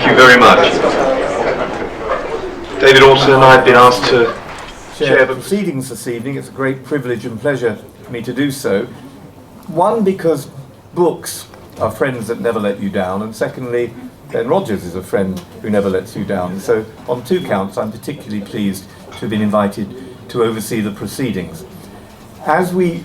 you very much. David Alton and I have been asked to share the proceedings this evening. It's a great privilege and pleasure for me to do so. One, because books are friends that never let you down, and secondly, Ben Rogers is a friend who never lets you down. So on two counts, I'm particularly pleased to have been invited to oversee the proceedings. As we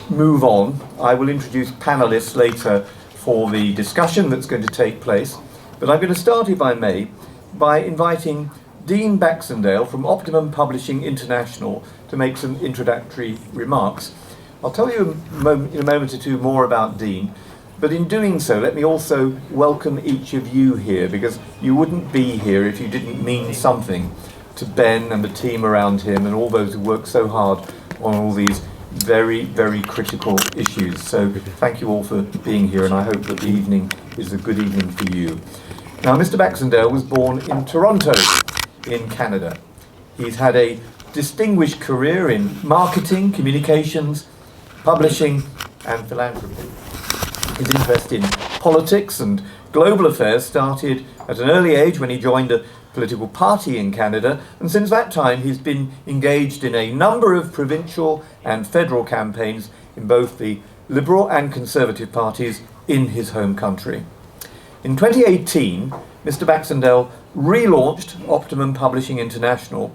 move on, I will introduce panelists later for the discussion that's going to take place, but I'm going to start, if I may, by inviting Dean Baxendale from Optimum Publishing International to make some introductory remarks. I'll tell you in a moment or two more about Dean, but in doing so, let me also welcome each of you here, because you wouldn't be here if you didn't mean something to Ben and the team around him and all those who work so hard on all these very, very critical issues. So thank you all for being here, and I hope that the evening is a good evening for you. Now, Mr. Baxendale was born in Toronto, in Canada. He's had a distinguished career in marketing, communications, publishing, and philanthropy. His interest in politics and global affairs started at an early age when he joined a political party in Canada, and since that time he's been engaged in a number of provincial and federal campaigns in both the Liberal and Conservative parties in his home country. In 2018, Mr. Baxendale relaunched Optimum Publishing International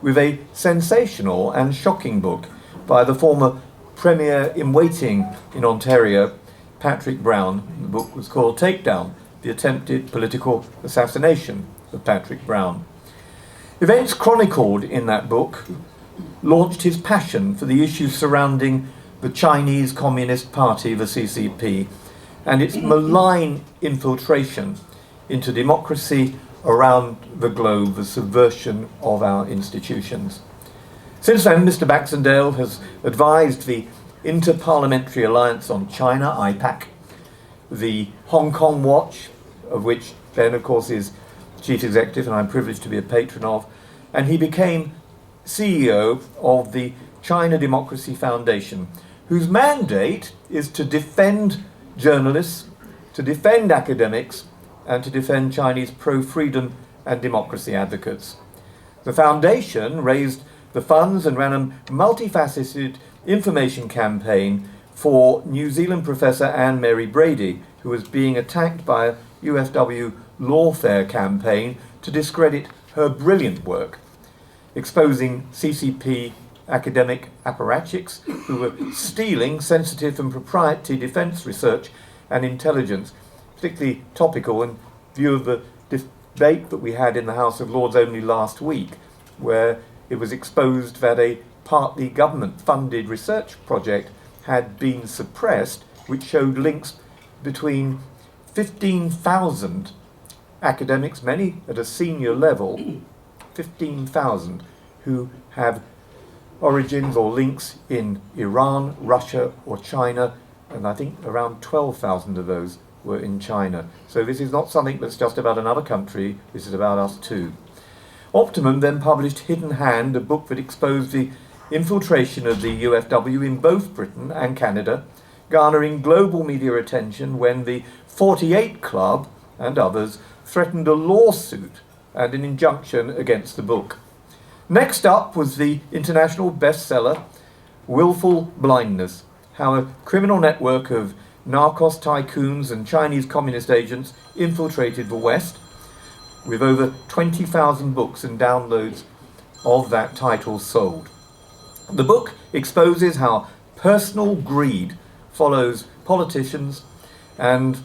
with a sensational and shocking book by the former Premier-in-Waiting in Ontario, Patrick Brown. The book was called Takedown: The Attempted Political Assassination of Patrick Brown. Events chronicled in that book launched his passion for the issues surrounding the Chinese Communist Party, the CCP, and its malign infiltration into democracy around the globe, the subversion of our institutions. Since then, Mr. Baxendale has advised the Inter-Parliamentary Alliance on China, IPAC, the Hong Kong Watch, of which Ben, of course, is Chief Executive and I'm privileged to be a patron of, and he became CEO of the China Democracy Foundation, whose mandate is to defend journalists, to defend academics, and to defend Chinese pro-freedom and democracy advocates. The foundation raised the funds and ran a multifaceted information campaign for New Zealand professor Anne Mary Brady, who was being attacked by a UFW lawfare campaign to discredit her brilliant work, exposing CCP academic apparatchiks who were stealing sensitive and proprietary defence research and intelligence, particularly topical in view of the debate that we had in the House of Lords only last week, where it was exposed that a partly government-funded research project had been suppressed, which showed links between 15,000 academics, many at a senior level, 15,000 who have origins or links in Iran, Russia or China, and I think around 12,000 of those were in China. So this is not something that's just about another country, this is about us too. Optimum then published Hidden Hand, a book that exposed the infiltration of the UFW in both Britain and Canada, garnering global media attention when the 48 Club and others threatened a lawsuit and an injunction against the book. Next up was the international bestseller, Willful Blindness: How a Criminal Network of Narcos Tycoons and Chinese Communist Agents Infiltrated the West, with over 20,000 books and downloads of that title sold. The book exposes how personal greed follows politicians and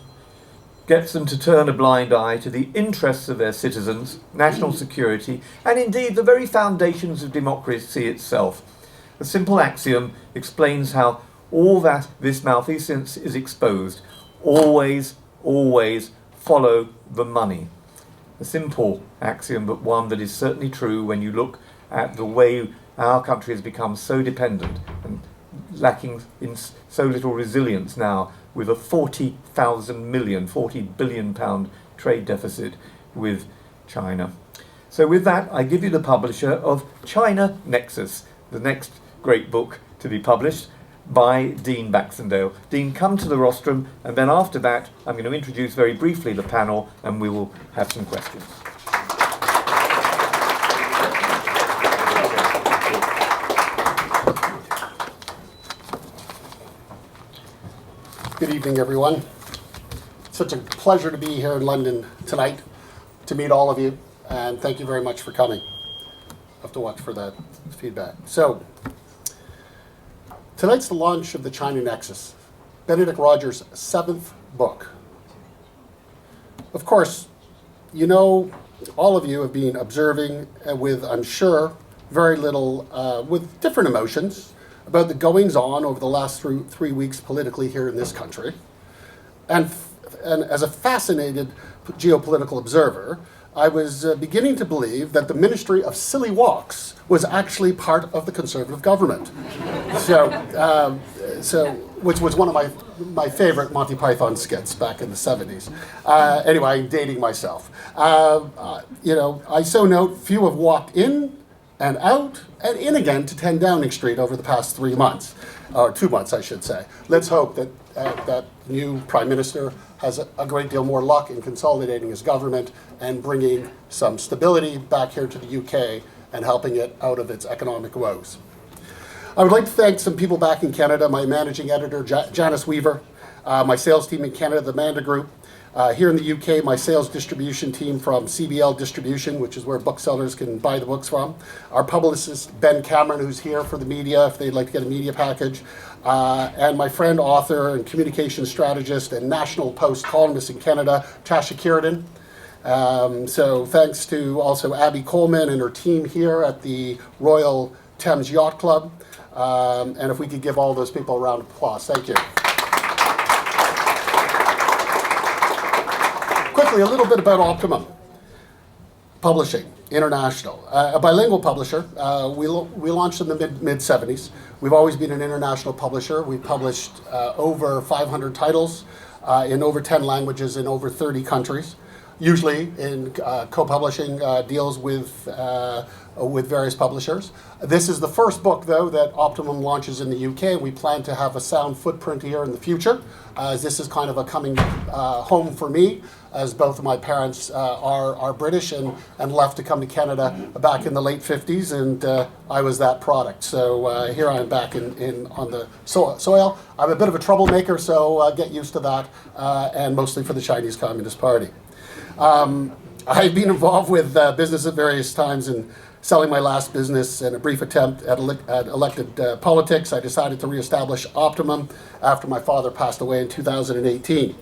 gets them to turn a blind eye to the interests of their citizens, national security, and indeed the very foundations of democracy itself. A simple axiom explains how all that this malfeasance is exposed: always, always follow the money. A simple axiom, but one that is certainly true when you look at the way our country has become so dependent and lacking in so little resilience now, with a 40 billion pound trade deficit with China. So with that, I give you the publisher of China Nexus, the next great book to be published. by Dean Baxendale. Dean, come to the rostrum, and then after that, I'm going to introduce very briefly the panel, and we will have some questions. Good evening, everyone. Such a pleasure to be here in London tonight to meet all of you, and thank you very much for coming. I'll have to watch for that feedback. So, tonight's the launch of the China Nexus, Benedict Rogers' 7th book. Of course, you know, all of you have been observing with, I'm sure, very little, with different emotions, about the goings-on over the last 3 weeks politically here in this country. And as a fascinated geopolitical observer, I was beginning to believe that the Ministry of Silly Walks was actually part of the Conservative government. Which was one of my favorite Monty Python skits back in the 70s. Anyway, I'm dating myself. I so note few have walked in and out, and in again to 10 Downing Street over the past 3 months, or 2 months, I should say. Let's hope that that new Prime Minister has a great deal more luck in consolidating his government and bringing some stability back here to the UK and helping it out of its economic woes. I would like to thank some people back in Canada, my managing editor, Janice Weaver, my sales team in Canada, the Manda Group. Here in the UK, my sales distribution team from CBL Distribution, which is where booksellers can buy the books from. Our publicist, Ben Cameron, who's here for the media, if they'd like to get a media package. And my friend, author, and communication strategist, and National Post columnist in Canada, Tasha Kiridan. So thanks to also Abby Coleman and her team here at the Royal Thames Yacht Club. And if we could give all those people a round of applause. Thank you. Quickly, a little bit about Optimum Publishing International. A bilingual publisher. We launched in the mid-70s. We've always been an international publisher. We've published over 500 titles in over 10 languages in over 30 countries, usually in co-publishing deals with various publishers. This is the first book, though, that Optimum launches in the UK. We plan to have a sound footprint here in the future, as this is kind of a coming home for me, as both of my parents are British and left to come to Canada back in the late 50s, and I was that product. So here I am back on the soil. I'm a bit of a troublemaker, so get used to that, and mostly for the Chinese Communist Party. I've been involved with business at various times, and selling my last business in a brief attempt at elected politics, I decided to reestablish Optimum after my father passed away in 2018.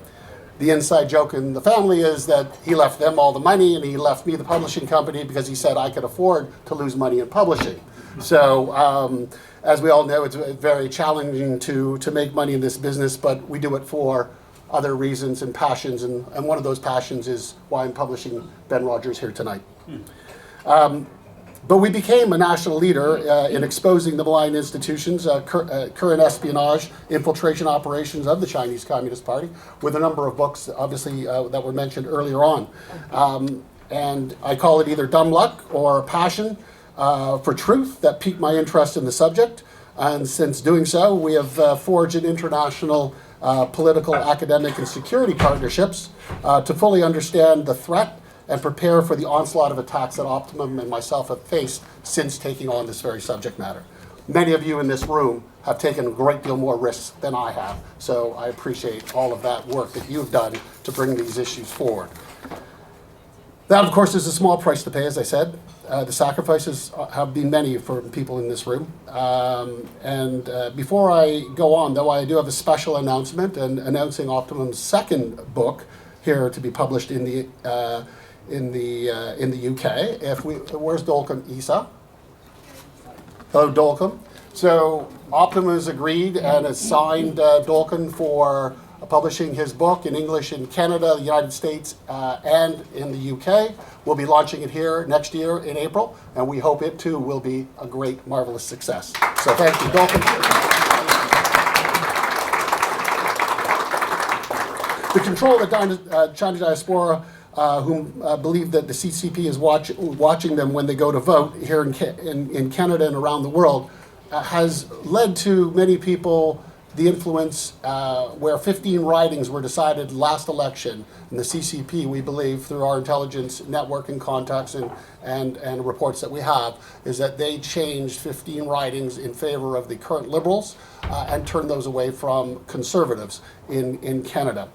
The inside joke in the family is that he left them all the money and he left me the publishing company because he said I could afford to lose money in publishing. So as we all know, it's very challenging to make money in this business, but we do it for other reasons and passions, and one of those passions is why I'm publishing Ben Rogers here tonight. But we became a national leader in exposing the malign institutions, current espionage, infiltration operations of the Chinese Communist Party, with a number of books, obviously, that were mentioned earlier on. And I call it either dumb luck or passion for truth that piqued my interest in the subject. And since doing so, we have forged an international political, academic, and security partnerships to fully understand the threat and prepare for the onslaught of attacks that Optimum and myself have faced since taking on this very subject matter. Many of you in this room have taken a great deal more risks than I have, so I appreciate all of that work that you've done to bring these issues forward. That, of course, is a small price to pay, as I said. The sacrifices have been many for people in this room. Before I go on, though, I do have a special announcement, and announcing Optimum's second book here to be published in the UK. Where's Dolkun? Isa? Hello, Dolkun. So Optimum has agreed and has signed Dolkun for publishing his book in English in Canada, the United States, and in the UK. We'll be launching it here next year in April, and we hope it too will be a great, marvelous success. So thank you, Dolkun. The control of the China diaspora, whom believe that the CCP is watching them when they go to vote here in Canada and around the world, has led to many people the influence where 15 ridings were decided last election in the CCP, we believe, through our intelligence network and contacts and reports that we have, is that they changed 15 ridings in favor of the current Liberals and turned those away from Conservatives in Canada.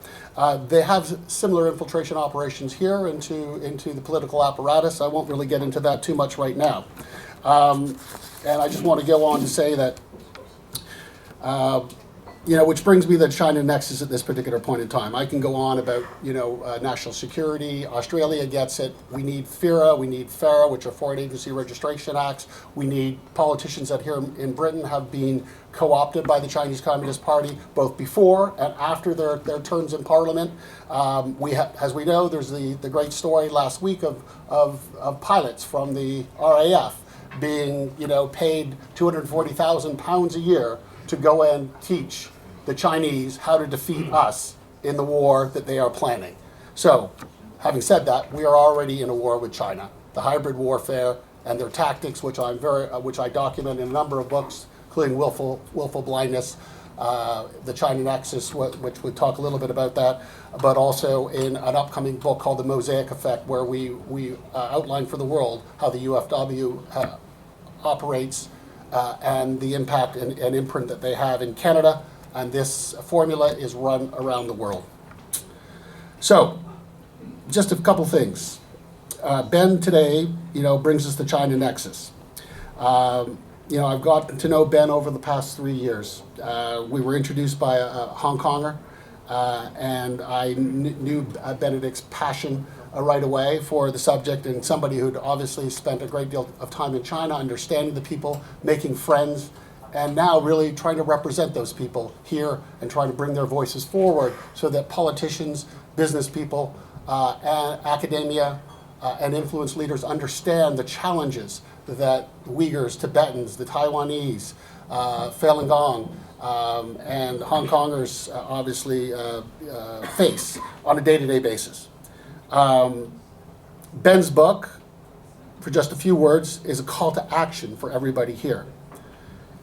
They have similar infiltration operations here into the political apparatus. I won't really get into that too much right now. And I just want to go on to say that which brings me to China Nexus at this particular point in time. I can go on about, national security. Australia gets it. We need FIRA, we need FARA, which are Foreign Agency Registration Acts. We need politicians that here in Britain have been co-opted by the Chinese Communist Party, both before and after their terms in Parliament. As we know, there's the great story last week of pilots from the RAF being, paid £240,000 a year to go and teach the Chinese how to defeat us in the war that they are planning. So, having said that, we are already in a war with China. The hybrid warfare and their tactics, which I document in a number of books, including willful blindness, the China Nexus, which would talk a little bit about that, but also in an upcoming book called The Mosaic Effect, where we outline for the world how the UFW operates and the impact and imprint that they have in Canada, and this formula is run around the world. So, just a couple things. Ben today, brings us the China Nexus. I've gotten to know Ben over the past 3 years. We were introduced by a Hong Konger, and I knew Benedict's passion right away for the subject, and somebody who'd obviously spent a great deal of time in China, understanding the people, making friends, and now really trying to represent those people here and trying to bring their voices forward so that politicians, business people, and academia, and influence leaders understand the challenges that Uyghurs, Tibetans, the Taiwanese, Falun Gong, and Hong Kongers obviously face on a day-to-day basis. Ben's book, for just a few words, is a call to action for everybody here.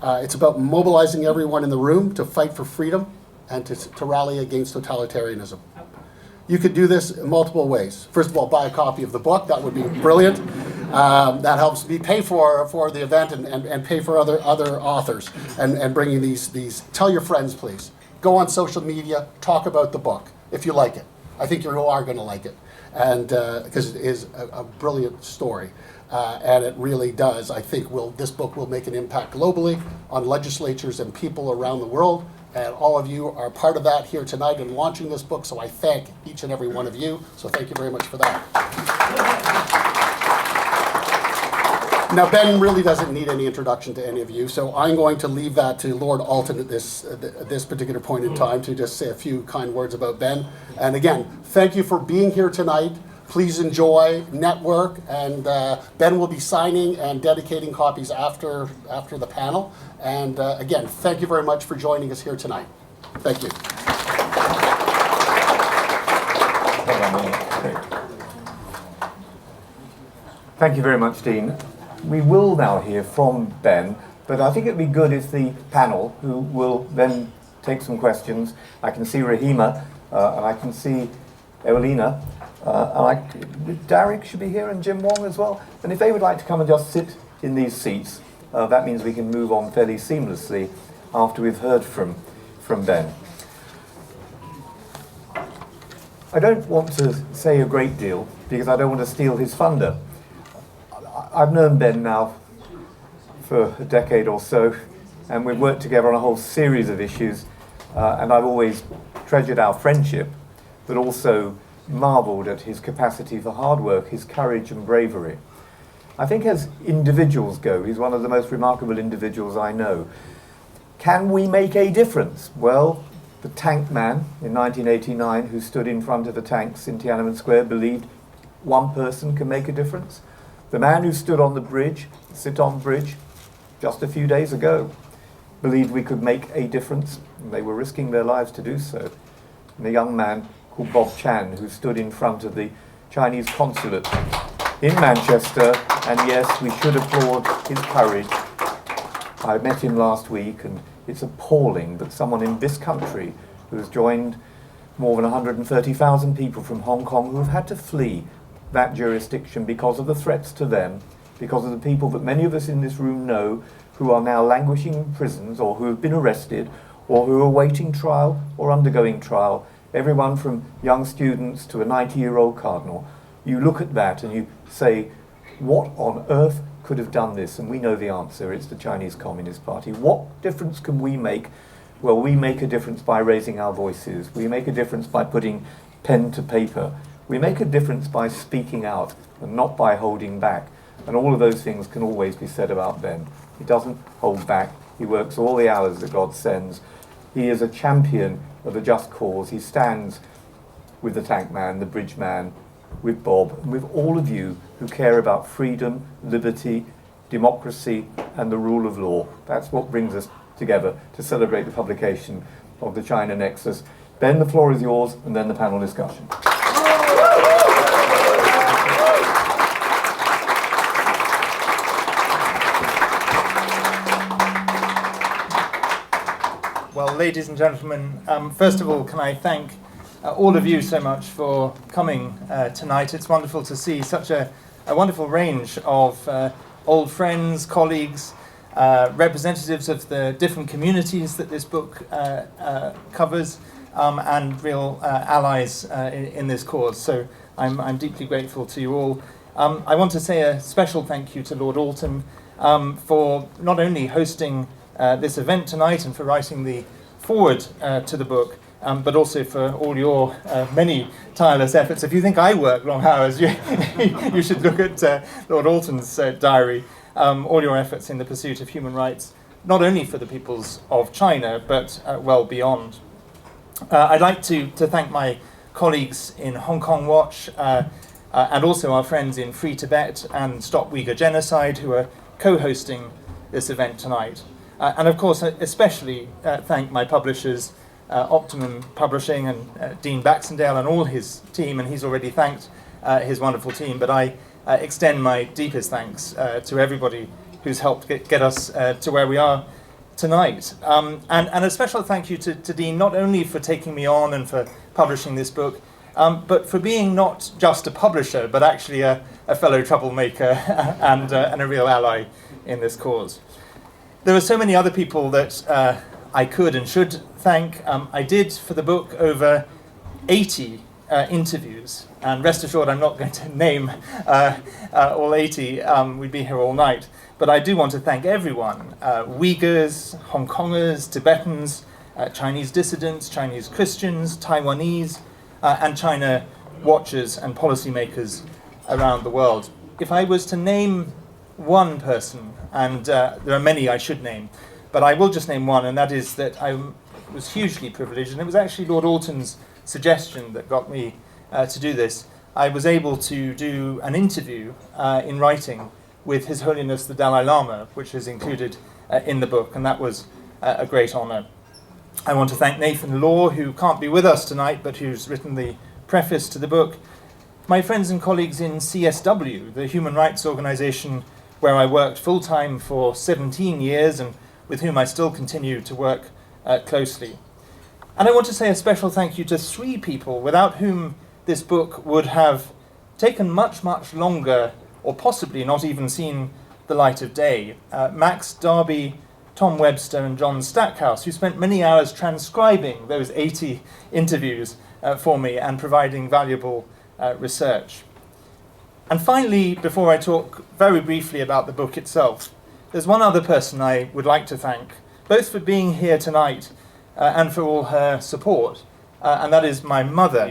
It's about mobilizing everyone in the room to fight for freedom and to rally against totalitarianism. You could do this in multiple ways. First of all, buy a copy of the book. That would be brilliant. That helps me pay for the event and pay for other authors and bringing these. Tell your friends, please. Go on social media, talk about the book if you like it. I think you are going to like it, and because it is a brilliant story. And it really does. I think this book will make an impact globally on legislatures and people around the world. And all of you are part of that here tonight in launching this book. So I thank each and every one of you. So thank you very much for that. Now, Ben really doesn't need any introduction to any of you. So I'm going to leave that to Lord Alton at this particular point in time to just say a few kind words about Ben. And again, thank you for being here tonight. Please enjoy, network, and Ben will be signing and dedicating copies after the panel. And again, thank you very much for joining us here tonight. Thank you. Thank you very much, Dean. We will now hear from Ben, but I think it would be good if the panel, who will then take some questions. I can see Rahima, and I can see Evelina. Derek should be here and Jim Wong as well. And if they would like to come and just sit in these seats, that means we can move on fairly seamlessly after we've heard from Ben. I don't want to say a great deal because I don't want to steal his thunder. I've known Ben now for a decade or so, and we've worked together on a whole series of issues, and I've always treasured our friendship, but also marveled at his capacity for hard work, his courage and bravery. I think as individuals go, he's one of the most remarkable individuals I know. Can we make a difference? Well, the tank man in 1989 who stood in front of the tanks in Tiananmen Square believed one person can make a difference. The man who stood on the bridge, Sit-on Bridge, just a few days ago, believed we could make a difference, and they were risking their lives to do so. And the young man called Bob Chan, who stood in front of the Chinese consulate in Manchester, and yes, we should applaud his courage. I met him last week, and it's appalling that someone in this country who has joined more than 130,000 people from Hong Kong who have had to flee that jurisdiction because of the threats to them, because of the people that many of us in this room know who are now languishing in prisons or who have been arrested or who are awaiting trial or undergoing trial, everyone from young students to a 90-year-old cardinal. You look at that and you say, what on earth could have done this? And we know the answer. It's the Chinese Communist Party. What difference can we make? Well, we make a difference by raising our voices. We make a difference by putting pen to paper. We make a difference by speaking out and not by holding back. And all of those things can always be said about Ben. He doesn't hold back. He works all the hours that God sends. He is a champion of a just cause. He stands with the tank man, the bridge man, with Bob, and with all of you who care about freedom, liberty, democracy, and the rule of law. That's what brings us together to celebrate the publication of the China Nexus. Ben, the floor is yours, and then the panel discussion. Well, ladies and gentlemen, first of all, can I thank all of you so much for coming tonight. It's wonderful to see such a wonderful range of old friends, colleagues, representatives of the different communities that this book covers, and real allies in this cause. So I'm deeply grateful to you all. I want to say a special thank you to Lord Alton for not only hosting this event tonight and for writing the foreword to the book, but also for all your many tireless efforts. If you think I work long hours, you should look at Lord Alton's diary. All your efforts in the pursuit of human rights, not only for the peoples of China, but well beyond. I'd like to thank my colleagues in Hong Kong Watch, and also our friends in Free Tibet and Stop Uyghur Genocide, who are co-hosting this event tonight. And of course, especially thank my publishers, Optimum Publishing and Dean Baxendale and all his team, and he's already thanked his wonderful team, but I extend my deepest thanks to everybody who's helped get us to where we are tonight. And a special thank you to Dean, not only for taking me on and for publishing this book, but for being not just a publisher, but actually a fellow troublemaker and a real ally in this cause. There are so many other people that I could and should thank. I did, for the book, over 80 interviews, and rest assured I'm not going to name all 80, we'd be here all night, but I do want to thank everyone, Uyghurs, Hong Kongers, Tibetans, Chinese dissidents, Chinese Christians, Taiwanese, and China watchers and policymakers around the world. If I was to name one person, and there are many I should name, but I will just name one, and that is that I was hugely privileged, and it was actually Lord Alton's suggestion that got me to do this. I was able to do an interview in writing with His Holiness the Dalai Lama, which is included in the book, and that was a great honour. I want to thank Nathan Law, who can't be with us tonight, but who's written the preface to the book. My friends and colleagues in CSW, the human rights organisation where I worked full-time for 17 years and with whom I still continue to work closely. And I want to say a special thank you to 3 people without whom this book would have taken much, much longer, or possibly not even seen the light of day. Max Darby, Tom Webster and John Stackhouse, who spent many hours transcribing those 80 interviews for me and providing valuable research. And finally, before I talk very briefly about the book itself, there's one other person I would like to thank, both for being here tonight and for all her support, and that is my mother.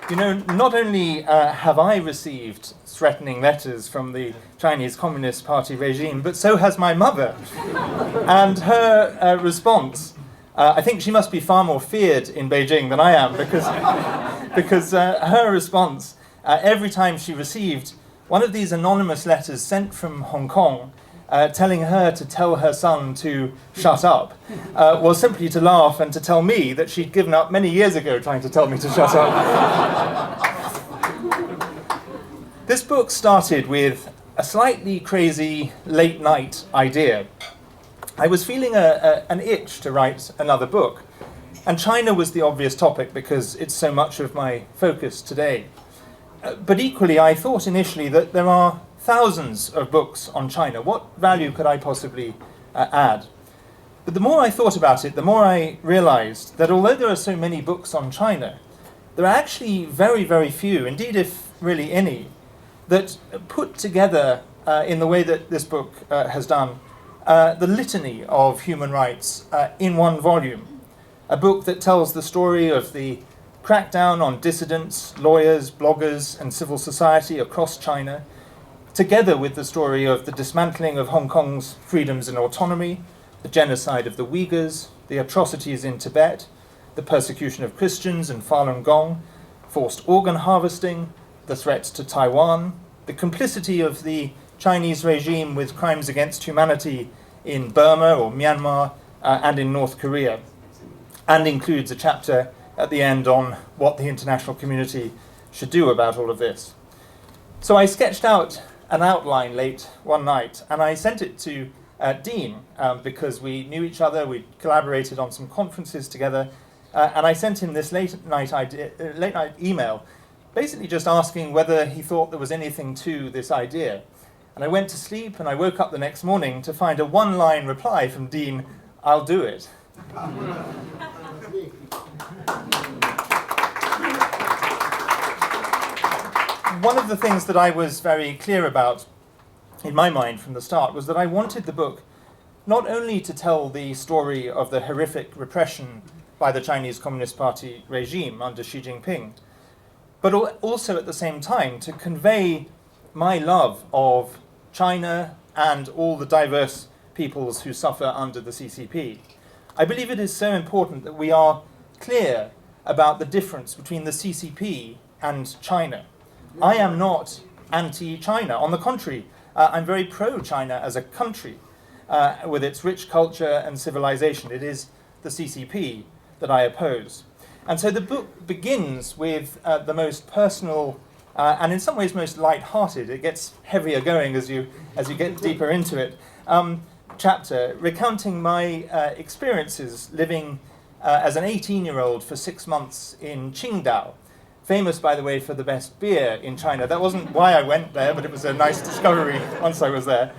You know, not only have I received threatening letters from the Chinese Communist Party regime, but so has my mother. And her response, I think she must be far more feared in Beijing than I am, because her response, every time she received one of these anonymous letters sent from Hong Kong, telling her to tell her son to shut up was simply to laugh and to tell me that she'd given up many years ago trying to tell me to shut up. This book started with a slightly crazy late night idea. I was feeling an itch to write another book, and China was the obvious topic because it's so much of my focus today. But equally, I thought initially that there are thousands of books on China. What value could I possibly add? But the more I thought about it, the more I realized that although there are so many books on China, there are actually very, very few, indeed if really any, that put together in the way that this book has done the litany of human rights in one volume. A book that tells the story of the crackdown on dissidents, lawyers, bloggers, and civil society across China, together with the story of the dismantling of Hong Kong's freedoms and autonomy, the genocide of the Uyghurs, the atrocities in Tibet, the persecution of Christians in Falun Gong, forced organ harvesting, the threats to Taiwan, the complicity of the Chinese regime with crimes against humanity in Burma or Myanmar and in North Korea, and includes a chapter at the end on what the international community should do about all of this. So I sketched out an outline late one night, and I sent it to Dean because we knew each other, we collaborated on some conferences together, and I sent him this late night email, basically just asking whether he thought there was anything to this idea. And I went to sleep, and I woke up the next morning to find a one-line reply from Dean, "I'll do it." One of the things that I was very clear about in my mind from the start was that I wanted the book not only to tell the story of the horrific repression by the Chinese Communist Party regime under Xi Jinping, but also at the same time to convey my love of China and all the diverse peoples who suffer under the CCP. I believe it is so important that we are clear about the difference between the CCP and China. I am not anti-China. On the contrary, I'm very pro-China as a country with its rich culture and civilization. It is the CCP that I oppose. And so the book begins with the most personal and in some ways most light-hearted, it gets heavier going as you get deeper into it, chapter recounting my experiences living as an 18-year-old for 6 months in Qingdao, famous, by the way, for the best beer in China. That wasn't why I went there, but it was a nice discovery once I was there.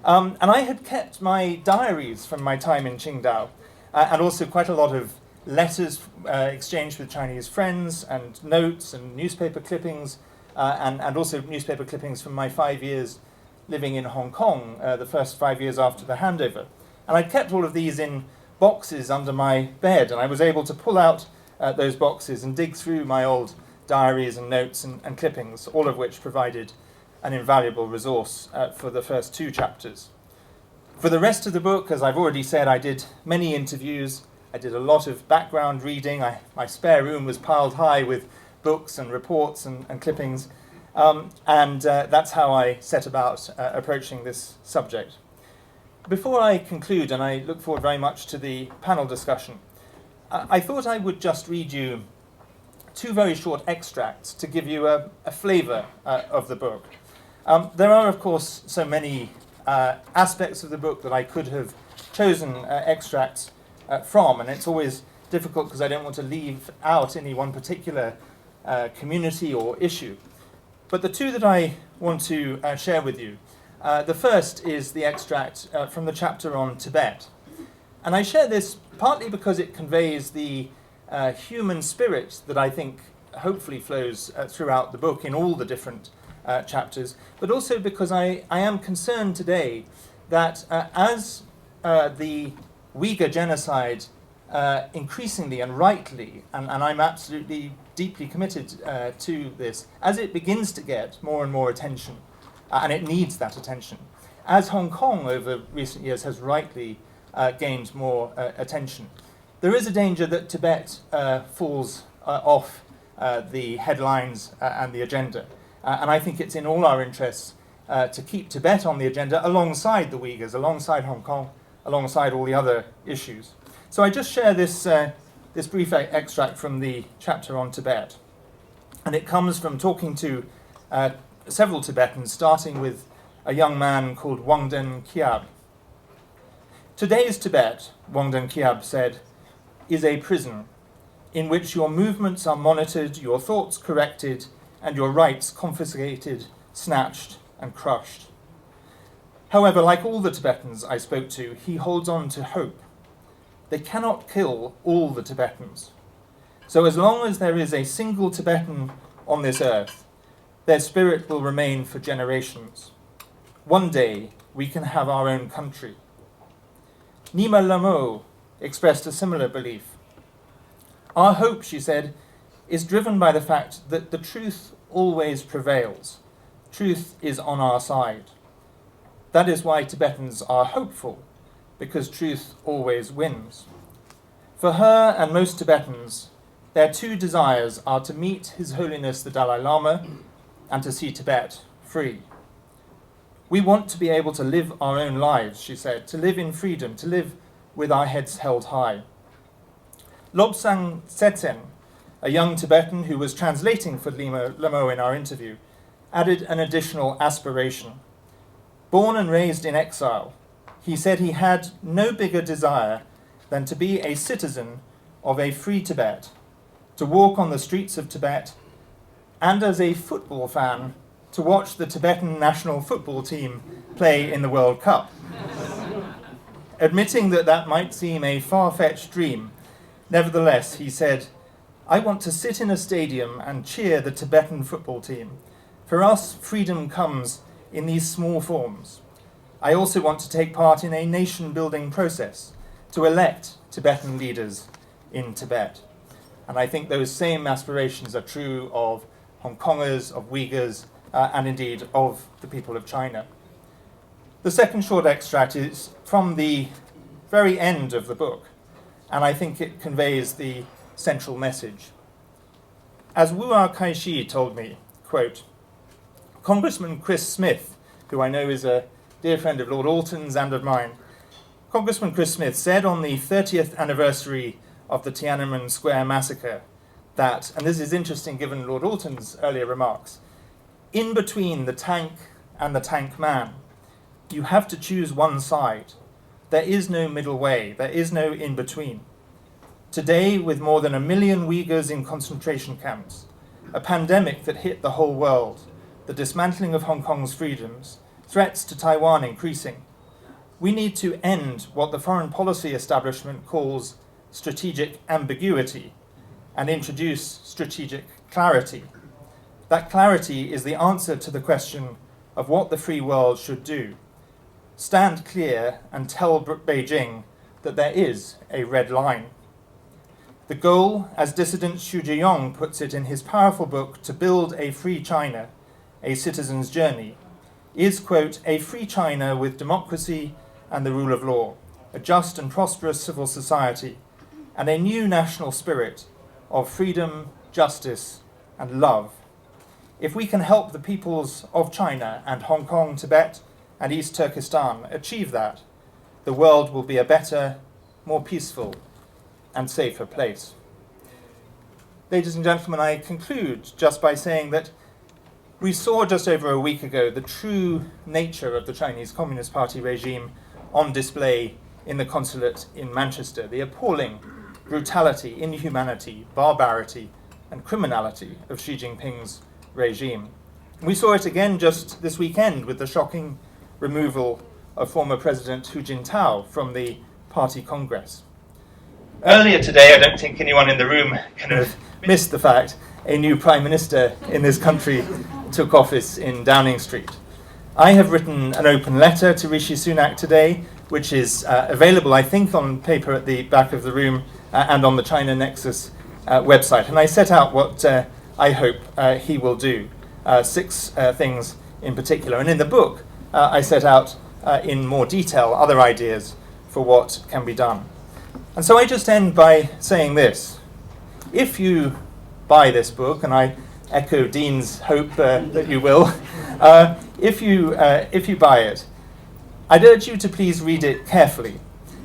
And I had kept my diaries from my time in Qingdao, and also quite a lot of letters exchanged with Chinese friends, and notes and newspaper clippings, and also newspaper clippings from my 5 years living in Hong Kong, the first 5 years after the handover. And I'd kept all of these in boxes under my bed, and I was able to pull out those boxes and dig through my old diaries and notes and clippings, all of which provided an invaluable resource for the first 2 chapters. For the rest of the book, as I've already said, I did many interviews. I did a lot of background reading. My spare room was piled high with books and reports and clippings. And that's how I set about approaching this subject. Before I conclude, and I look forward very much to the panel discussion, I thought I would just read you 2 very short extracts to give you a flavour of the book. There are, of course, so many aspects of the book that I could have chosen extracts from, and it's always difficult because I don't want to leave out any one particular community or issue. But the 2 that I want to share with you, the first is the extract from the chapter on Tibet. And I share this partly because it conveys the human spirit that I think hopefully flows throughout the book in all the different chapters, but also because I am concerned today that as the Uyghur genocide increasingly and rightly, and I'm absolutely deeply committed to this, as it begins to get more and more attention, and it needs that attention, as Hong Kong over recent years has rightly gained more attention, there is a danger that Tibet falls off the headlines and the agenda. And I think it's in all our interests to keep Tibet on the agenda alongside the Uyghurs, alongside Hong Kong, alongside all the other issues. So I just share this brief extract from the chapter on Tibet. And it comes from talking to several Tibetans, starting with a young man called Wangden Kyab. Today's Tibet, Wangden Kyab said, is a prison in which your movements are monitored, your thoughts corrected, and your rights confiscated, snatched, and crushed. However, like all the Tibetans I spoke to, he holds on to hope. They cannot kill all the Tibetans. So as long as there is a single Tibetan on this earth, their spirit will remain for generations. One day, we can have our own country. Nima Lamo expressed a similar belief. Our hope, she said, is driven by the fact that the truth always prevails. Truth is on our side. That is why Tibetans are hopeful, because truth always wins. For her and most Tibetans, their two desires are to meet His Holiness the Dalai Lama and to see Tibet free. We want to be able to live our own lives, she said, to live in freedom, to live with our heads held high. Lobsang Tsetsen, a young Tibetan who was translating for Lamo in our interview, added an additional aspiration. Born and raised in exile, he said he had no bigger desire than to be a citizen of a free Tibet, to walk on the streets of Tibet, and as a football fan, to watch the Tibetan national football team play in the World Cup. Admitting that that might seem a far-fetched dream, nevertheless, he said, I want to sit in a stadium and cheer the Tibetan football team. For us, freedom comes in these small forms. I also want to take part in a nation-building process to elect Tibetan leaders in Tibet. And I think those same aspirations are true of Hong Kongers, of Uyghurs, and indeed of the people of China. The second short extract is from the very end of the book, and I think it conveys the central message. As Wu-Ah Kai-shi told me, quote, Congressman Chris Smith, who I know is a dear friend of Lord Alton's and of mine, Congressman Chris Smith said on the 30th anniversary of the Tiananmen Square massacre that, and this is interesting given Lord Alton's earlier remarks, in between the tank and the tank man, you have to choose one side. There is no middle way. There is no in-between. Today, with more than 1 million Uyghurs in concentration camps, a pandemic that hit the whole world, the dismantling of Hong Kong's freedoms, threats to Taiwan increasing, we need to end what the foreign policy establishment calls strategic ambiguity and introduce strategic clarity. That clarity is the answer to the question of what the free world should do. Stand clear and tell Beijing that there is a red line. The goal, as dissident Xu Zhiyong puts it in his powerful book, To Build a Free China, A Citizen's Journey, is, quote, a free China with democracy and the rule of law, a just and prosperous civil society, and a new national spirit of freedom, justice, and love. If we can help the peoples of China and Hong Kong, Tibet, and East Turkestan achieve that, the world will be a better, more peaceful, and safer place. Ladies and gentlemen, I conclude just by saying that we saw just over a week ago the true nature of the Chinese Communist Party regime on display in the consulate in Manchester, the appalling brutality, inhumanity, barbarity, and criminality of Xi Jinping's regime. We saw it again just this weekend with the shocking removal of former President Hu Jintao from the party congress. Earlier today, I don't think anyone in the room kind of missed the fact a new prime minister in this country took office in Downing Street. I have written an open letter to Rishi Sunak today, which is available, I think, on paper at the back of the room and on the China Nexus website. And I set out what I hope he will do, 6 things in particular. And in the book, I set out in more detail other ideas for what can be done. And so I just end by saying this. If you buy this book, and I echo Dean's hope that you will, if you buy it, I'd urge you to please read it carefully.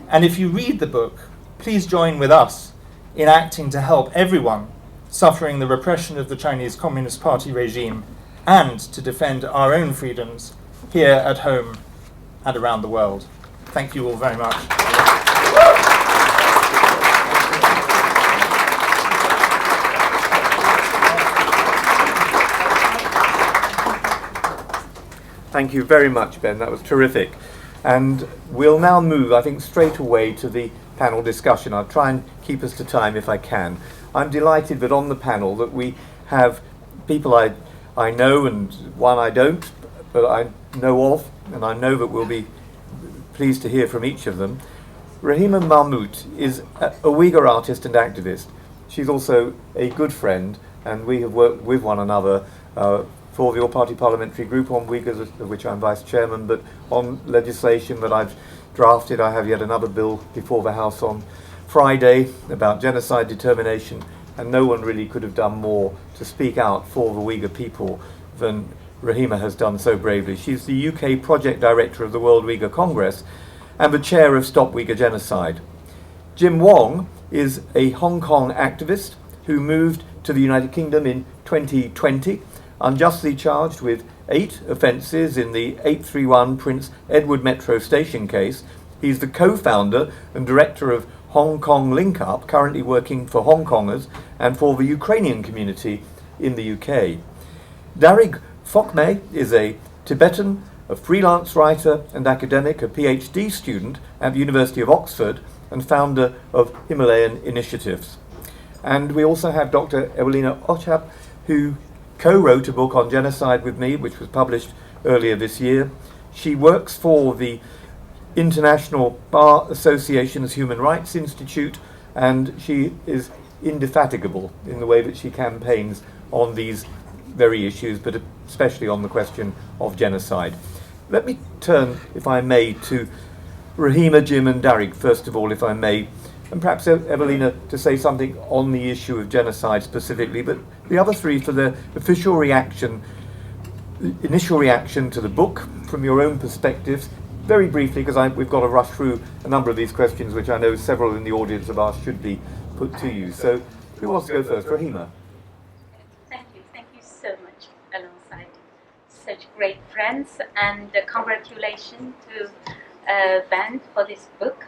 And if you read the book, please join with us in acting to help everyone suffering the repression of the Chinese Communist Party regime and to defend our own freedoms here at home and around the world. Thank you all very much. Thank you very much, Ben. That was terrific. And we'll now move, I think, straight away to the panel discussion. I'll try and keep us to time if I can. I'm delighted that on the panel that we have people I know and one I don't, but I know of, and I know that we'll be pleased to hear from each of them. Rahima Mahmood is a Uyghur artist and activist. She's also a good friend, and we have worked with one another for the All-Party Parliamentary Group on Uyghurs, of which I'm Vice Chairman, but on legislation that I've drafted. I have yet another bill before the House on Friday about genocide determination, and no one really could have done more to speak out for the Uyghur people than Rahima has done so bravely. She's the UK Project Director of the World Uyghur Congress and the Chair of Stop Uyghur Genocide. Jim Wong is a Hong Kong activist who moved to the United Kingdom in 2020, unjustly charged with 8 offences in the 831 Prince Edward Metro Station case. He's the co-founder and director of Hong Kong Link Up, currently working for Hong Kongers and for the Ukrainian community in the UK. Darig Fokme is a Tibetan, a freelance writer and academic, a PhD student at the University of Oxford and founder of Himalayan Initiatives. And we also have Dr. Ewelina Ochap, who co-wrote a book on genocide with me, which was published earlier this year. She works for the International Bar Association's Human Rights Institute, and she is indefatigable in the way that she campaigns on these very issues, but especially on the question of genocide. Let me turn, if I may, to Rahima, Jim and Darig, first of all, if I may, and perhaps Ewelina to say something on the issue of genocide specifically, but the other three for the official reaction, initial reaction to the book from your own perspectives, very briefly, because we've got to rush through a number of these questions, which I know several in the audience of ours should be put to you. So who wants to go first? Rahima. Thank you so much, alongside such great friends, and congratulations to Ben for this book.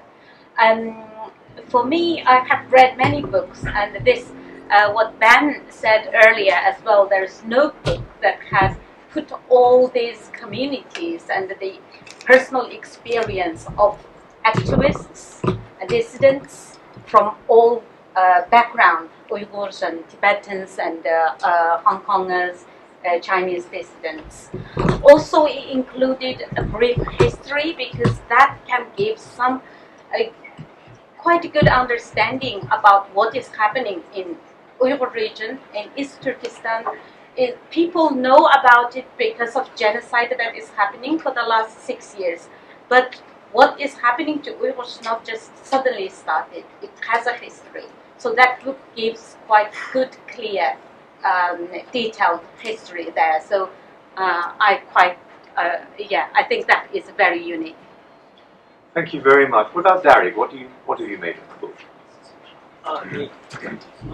For me, I have read many books, and this, what Ben said earlier as well, there's no book that has put all these communities and the personal experience of activists, dissidents from all background, Uyghurs and Tibetans and Hong Kongers, Chinese dissidents. Also, it included a brief history, because that can give some quite a good understanding about what is happening in Uyghur region, in East Turkestan. People know about it because of genocide that is happening for the last 6 years. But what is happening to Uyghurs not just suddenly started, it has a history. So that book gives quite good, clear, detailed history there. So I think that is very unique. Thank you very much. What about Darig? What have you made of the book?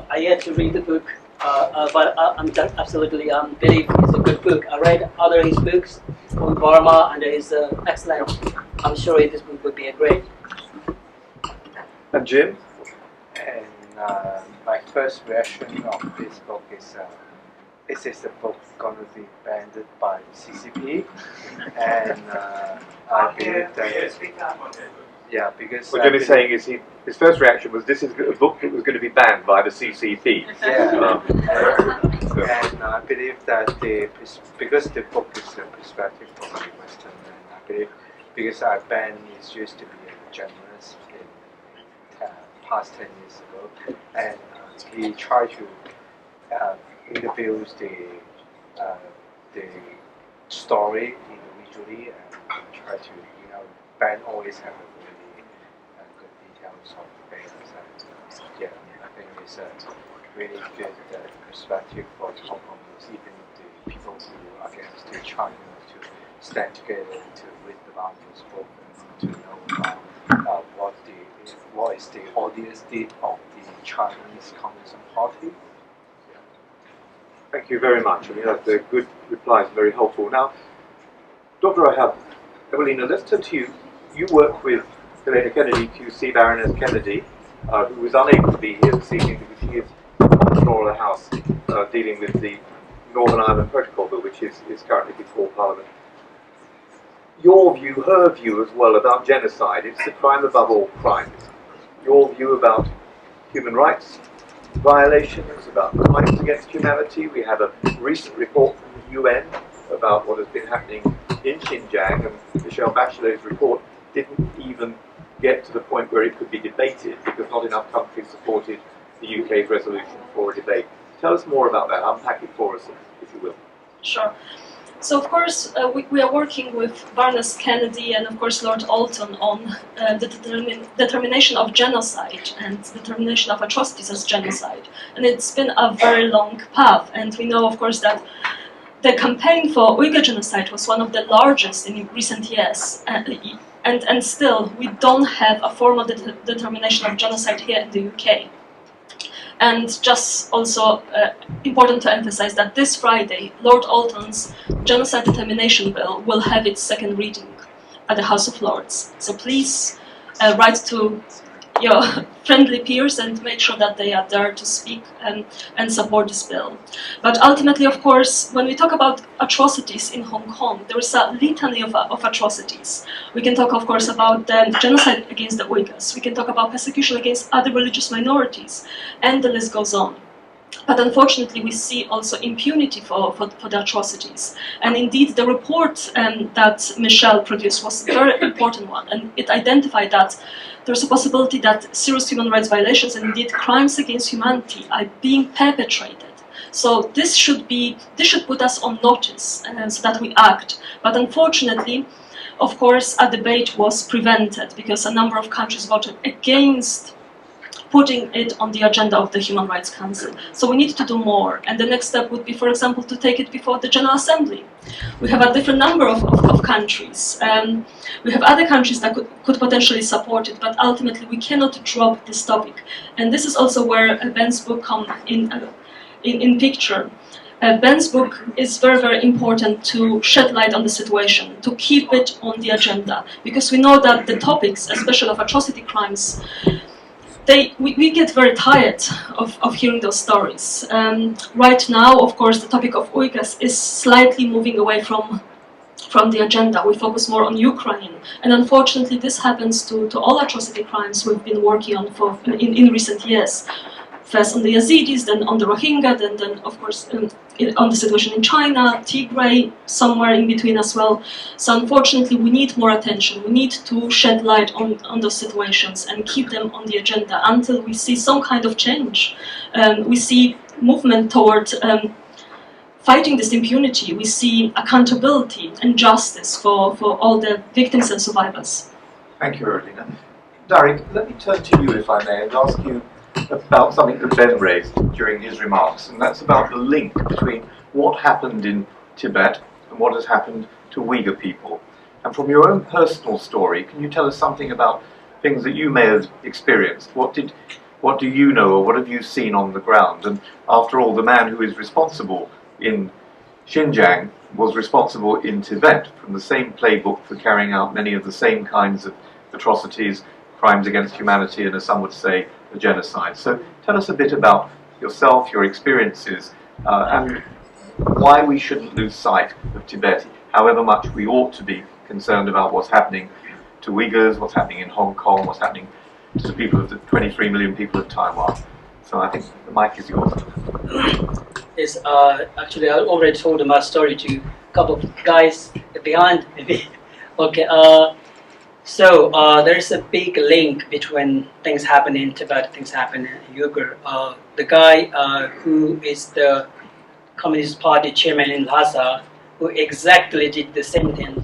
I yet to read the book, but I'm absolutely believe it's a good book. I read other his books from Burma, and it's excellent. I'm sure this book would be a great. And Jim? And my first reaction of this book is this is a book going to be banned by the CCP, and I believe that. Yeah, because what Jim is saying is his first reaction was this is a book that was going to be banned by the CCP. Yeah, and I believe that because the book is a perspective from the Western, and I believe because Ben is used to be a journalist in past 10 years ago, and he tried to interview the story individually and try to, Ben always have a really good details of the things, and yeah, I think it's a really good perspective for Hong Kongers, even the people who are against China, to stand together to read about this book and to know about what is the audience did of the Chinese Communist Party. Thank you very much. I mean, that's a good reply, it's very helpful. Now, Dr. Evelina, let's turn to you. You work with Helena Kennedy, QC Baroness Kennedy, who was unable to be here this evening because she is on the floor of the House dealing with the Northern Ireland Protocol Bill, which is currently before Parliament. Your view, her view as well about genocide, it's the crime above all crimes. Your view about human rights violations, about crimes against humanity. We had a recent report from the UN about what has been happening in Xinjiang, and Michelle Bachelet's report didn't even get to the point where it could be debated because not enough countries supported the UK's resolution for a debate. Tell us more about that. Unpack it for us, if you will. Sure. So of course we are working with Baroness Kennedy and of course Lord Alton on the determination of genocide and determination of atrocities as genocide. And it's been a very long path, and we know of course that the campaign for Uyghur genocide was one of the largest in recent years, and still we don't have a formal determination of genocide here in the UK. And just also important to emphasize that this Friday, Lord Alton's Genocide Determination Bill will have its second reading at the House of Lords. So please write to your friendly peers and make sure that they are there to speak and support this bill. But ultimately, of course, when we talk about atrocities in Hong Kong, there is a litany of atrocities. We can talk, of course, about genocide against the Uyghurs. We can talk about persecution against other religious minorities, and the list goes on. But unfortunately, we see also impunity for the atrocities. And indeed, the report that Michelle produced was a very important one, and it identified that there's a possibility that serious human rights violations and indeed crimes against humanity are being perpetrated. So this should put us on notice so that we act. But unfortunately, of course, a debate was prevented because a number of countries voted against putting it on the agenda of the Human Rights Council. So we need to do more. And the next step would be, for example, to take it before the General Assembly. We have a different number of countries. We have other countries that could potentially support it, but ultimately we cannot drop this topic. And this is also where Ben's book comes in picture. Ben's book is very, very important to shed light on the situation, to keep it on the agenda, because we know that the topics, especially of atrocity crimes, we get very tired of hearing those stories. Right now, of course, the topic of Uyghurs is slightly moving away from the agenda. We focus more on Ukraine, and unfortunately this happens to all atrocity crimes we've been working on in recent years. First on the Yazidis, then on the Rohingya, then of course on the situation in China, Tigray, somewhere in between as well. So unfortunately we need more attention. We need to shed light on those situations and keep them on the agenda until we see some kind of change. We see movement toward fighting this impunity. We see accountability and justice for all the victims and survivors. Thank you, Evelina. Derek, let me turn to you, if I may, and ask you about something that Ben raised during his remarks, and that's about the link between what happened in Tibet and what has happened to Uyghur people. And from your own personal story, can you tell us something about things that you may have experienced? What do you know, or what have you seen on the ground? And after all, the man who is responsible in Xinjiang was responsible in Tibet from the same playbook for carrying out many of the same kinds of atrocities, crimes against humanity, and as some would say, a genocide. So tell us a bit about yourself, your experiences, and why we shouldn't lose sight of Tibet, however much we ought to be concerned about what's happening to Uyghurs, what's happening in Hong Kong, what's happening to the people of the 23 million people of Taiwan. So I think the mic is yours. Yes, actually I already told my story to a couple of guys behind me. Okay, so there is a big link between things happening in Tibet, things happening in Uyghur. The guy who is the Communist Party chairman in Lhasa, who exactly did the same thing,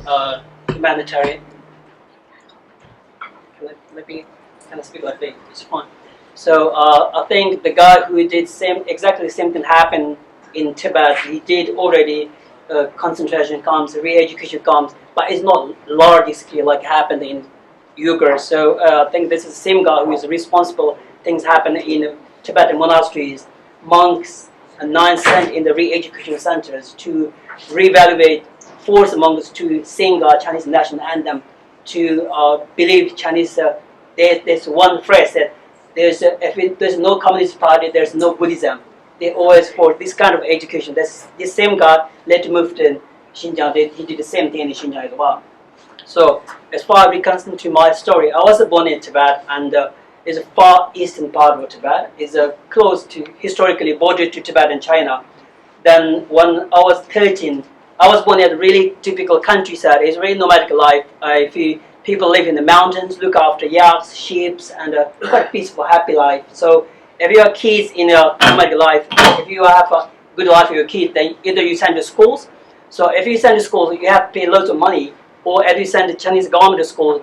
humanitarian. Can I speak like that? It's fine. So I think the guy who did exactly the same thing happened in Tibet. He did already concentration camps, re-education camps, but it's not large scale like happened in Uyghur. So I think this is the same guy who is responsible. Things happen in Tibetan monasteries, monks and nuns sent in the re-education centers to reevaluate, force monks to sing Chinese national anthem, to believe Chinese. There's one phrase that there's no Communist Party, there's no Buddhism. They always for this kind of education. That's the same guy later moved to Xinjiang. He did the same thing in Xinjiang as well. So as far as we concern to my story, I was born in Tibet, and is a far eastern part of Tibet. Is close to historically border to Tibet and China. Then when I was 13, I was born in a really typical countryside. It's a really nomadic life. People live in the mountains, look after yaks, sheep, and quite peaceful, happy life. So if you have kids in a nomadic life, if you have a good life for your kids, then either you send to schools. So if you send to schools, you have to pay lots of money. Or if you send to Chinese government schools,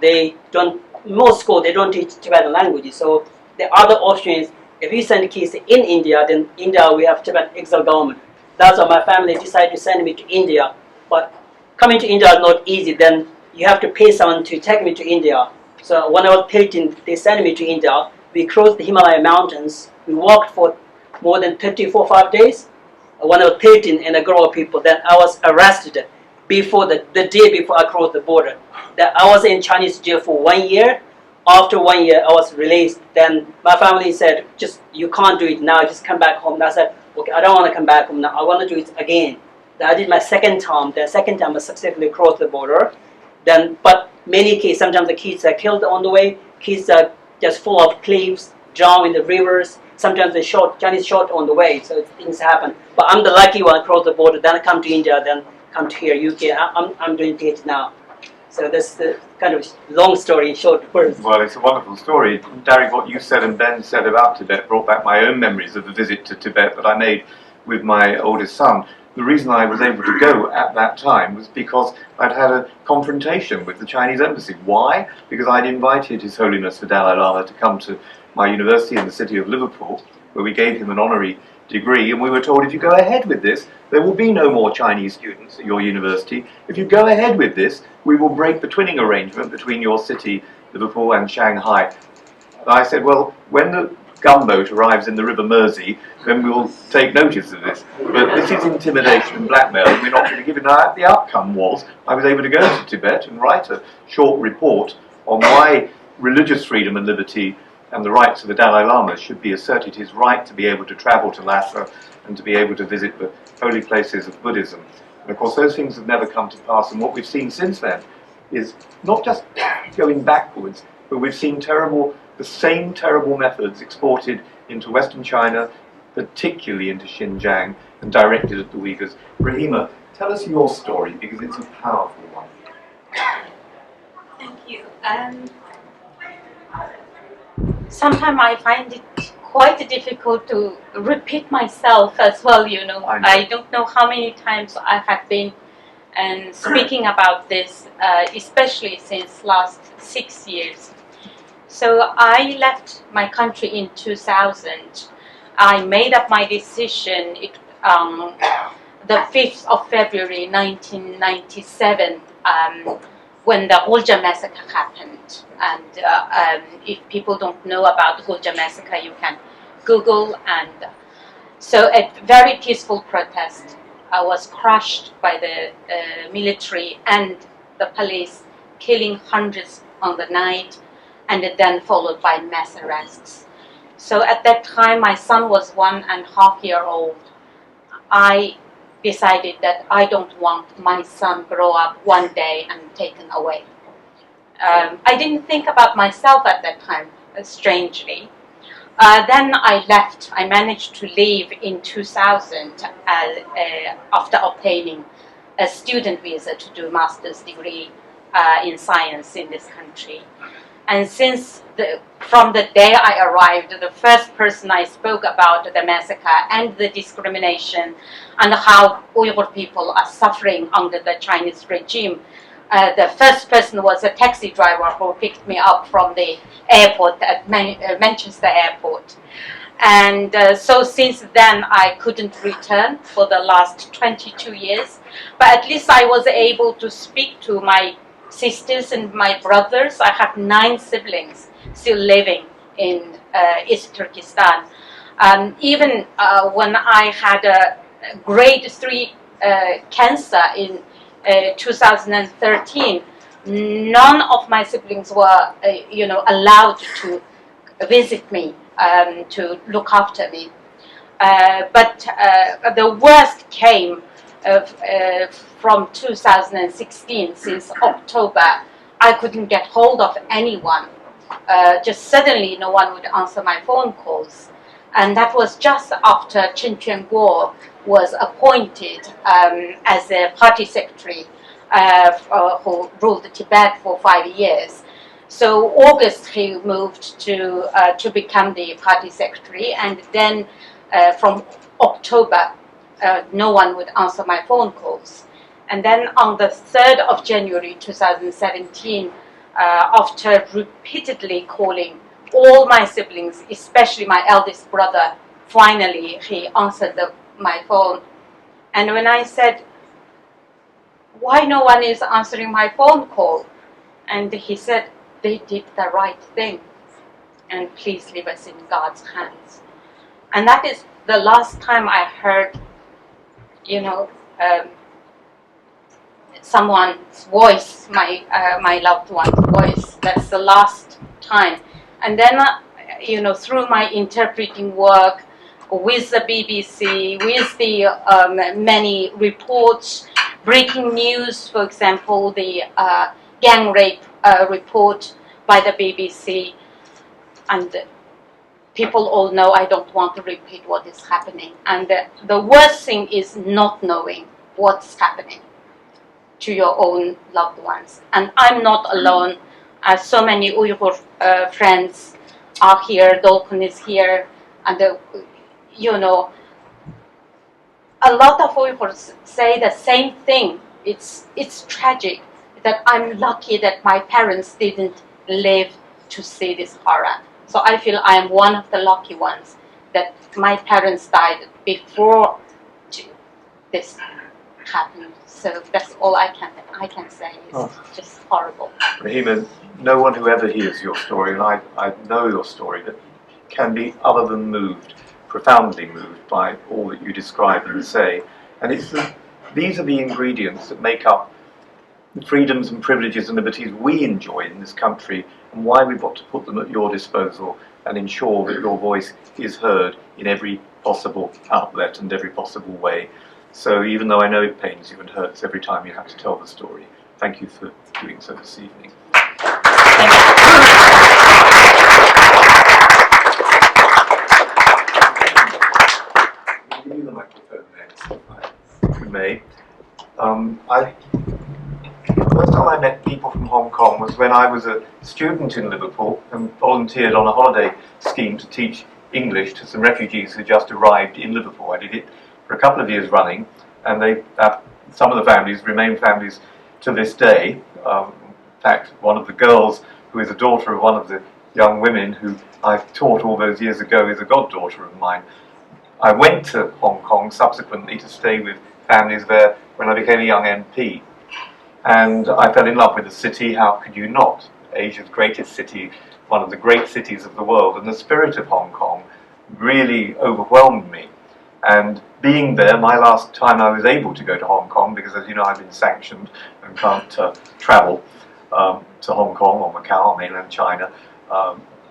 most schools they don't teach Tibetan languages. So the other option is if you send kids in India, then India we have Tibetan exile government. That's why my family decided to send me to India. But coming to India is not easy. Then you have to pay someone to take me to India. So when I was 13, they sent me to India. We crossed the Himalaya mountains. We walked for more than 5 days. When I was 13 and a group of people, then I was arrested before the day before I crossed the border. That I was in Chinese jail for 1 year. After 1 year, I was released. Then my family said, "Just you can't do it now. Just come back home." And I said, "Okay, I don't want to come back home now. I want to do it again." Then I did my second time. The second time I successfully crossed the border. Then, but many kids, sometimes the kids are killed on the way. Kids are just full of cliffs, drown in the rivers. Sometimes they Chinese shot on the way. So things happen. But I'm the lucky one across the border. Then I come to India. Then come to here, UK. I'm doing PhD now. So that's the kind of long story in short words. Well, it's a wonderful story. Derek, what you said and Ben said about Tibet brought back my own memories of the visit to Tibet that I made with my oldest son. The reason I was able to go at that time was because I'd had a confrontation with the Chinese embassy. Why? Because I'd invited His Holiness the Dalai Lama to come to my university in the city of Liverpool, where we gave him an honorary degree, and we were told, if you go ahead with this, there will be no more Chinese students at your university. If you go ahead with this, we will break the twinning arrangement between your city, Liverpool, and Shanghai. And I said, well, when the gunboat arrives in the River Mersey, then we'll take notice of this. But this is intimidation and blackmail, and we're not going to give it. Now, the outcome was I was able to go to Tibet and write a short report on why religious freedom and liberty and the rights of the Dalai Lama should be asserted, his right to be able to travel to Lhasa and to be able to visit the holy places of Buddhism. And of course those things have never come to pass, and what we've seen since then is not just going backwards, but we've seen the same terrible methods exported into Western China, particularly into Xinjiang, and directed at the Uyghurs. Rahima, tell us your story, because it's a powerful one. Thank you. Sometimes I find it quite difficult to repeat myself as well, you know. I don't know how many times I have been speaking about this, especially since last 6 years. So I left my country in 2000. I made up my decision the 5th of February 1997 when the Gulja massacre happened. And if people don't know about the Gulja massacre, you can Google. And so a very peaceful protest was crushed by the military and the police, killing hundreds on the night, and then followed by mass arrests. So at that time, my son was 1.5 years old. I decided that I don't want my son grow up one day and taken away. I didn't think about myself at that time, strangely. Then I left. I managed to leave in 2000 after obtaining a student visa to do master's degree in science in this country. And from the day I arrived, the first person I spoke about the massacre and the discrimination and how Uyghur people are suffering under the Chinese regime. The first person was a taxi driver who picked me up from the airport at Manchester airport. And so since then, I couldn't return for the last 22 years. But at least I was able to speak to my sisters and my brothers. I have 9 siblings still living in East Turkestan. Even when I had a grade 3 cancer in 2013, none of my siblings were, allowed to visit me, to look after me. But the worst came from 2016. Since October, I couldn't get hold of anyone. Just suddenly, no one would answer my phone calls. And that was just after Chen Quanguo was appointed as a party secretary who ruled Tibet for 5 years. So August he moved to become the party secretary, and then from October no one would answer my phone calls. And then on the 3rd of January 2017, after repeatedly calling all my siblings, especially my eldest brother, finally he answered my phone. And when I said, why no one is answering my phone call? And he said, they did the right thing, and please leave us in God's hands. And that is the last time I heard, someone's voice, my loved one's voice. That's the last time. And then, through my interpreting work with the BBC, with the many reports, breaking news, for example, the gang rape report by the BBC, and people all know I don't want to repeat what is happening. And the worst thing is not knowing what's happening to your own loved ones. And I'm not alone. So many Uyghur friends are here. Dolkun is here, and a lot of Uyghurs say the same thing. It's tragic that I'm lucky that my parents didn't live to see this horror. So I feel I am one of the lucky ones that my parents died before this happened. So that's all I can say. It's just horrible. Rahima, no one who ever hears your story, and I know your story, that can be other than moved, profoundly moved by all that you describe and say. And these are the ingredients that make up the freedoms and privileges and liberties we enjoy in this country, and why we've got to put them at your disposal and ensure that your voice is heard in every possible outlet and every possible way. So even though I know it pains you and hurts every time you have to tell the story, thank you for doing so this evening. I'll give you the microphone next, if you may. The first time I met people from Hong Kong was when I was a student in Liverpool and volunteered on a holiday scheme to teach English to some refugees who just arrived in Liverpool. I did it for a couple of years running, and some of the families remain families to this day. In fact, one of the girls, who is a daughter of one of the young women who I taught all those years ago, is a goddaughter of mine. I went to Hong Kong subsequently to stay with families there when I became a young MP. And I fell in love with the city. How could you not? Asia's greatest city, one of the great cities of the world. And the spirit of Hong Kong really overwhelmed me. And being there, my last time I was able to go to Hong Kong, because as you know I've been sanctioned and can't travel to Hong Kong or Macau or mainland China,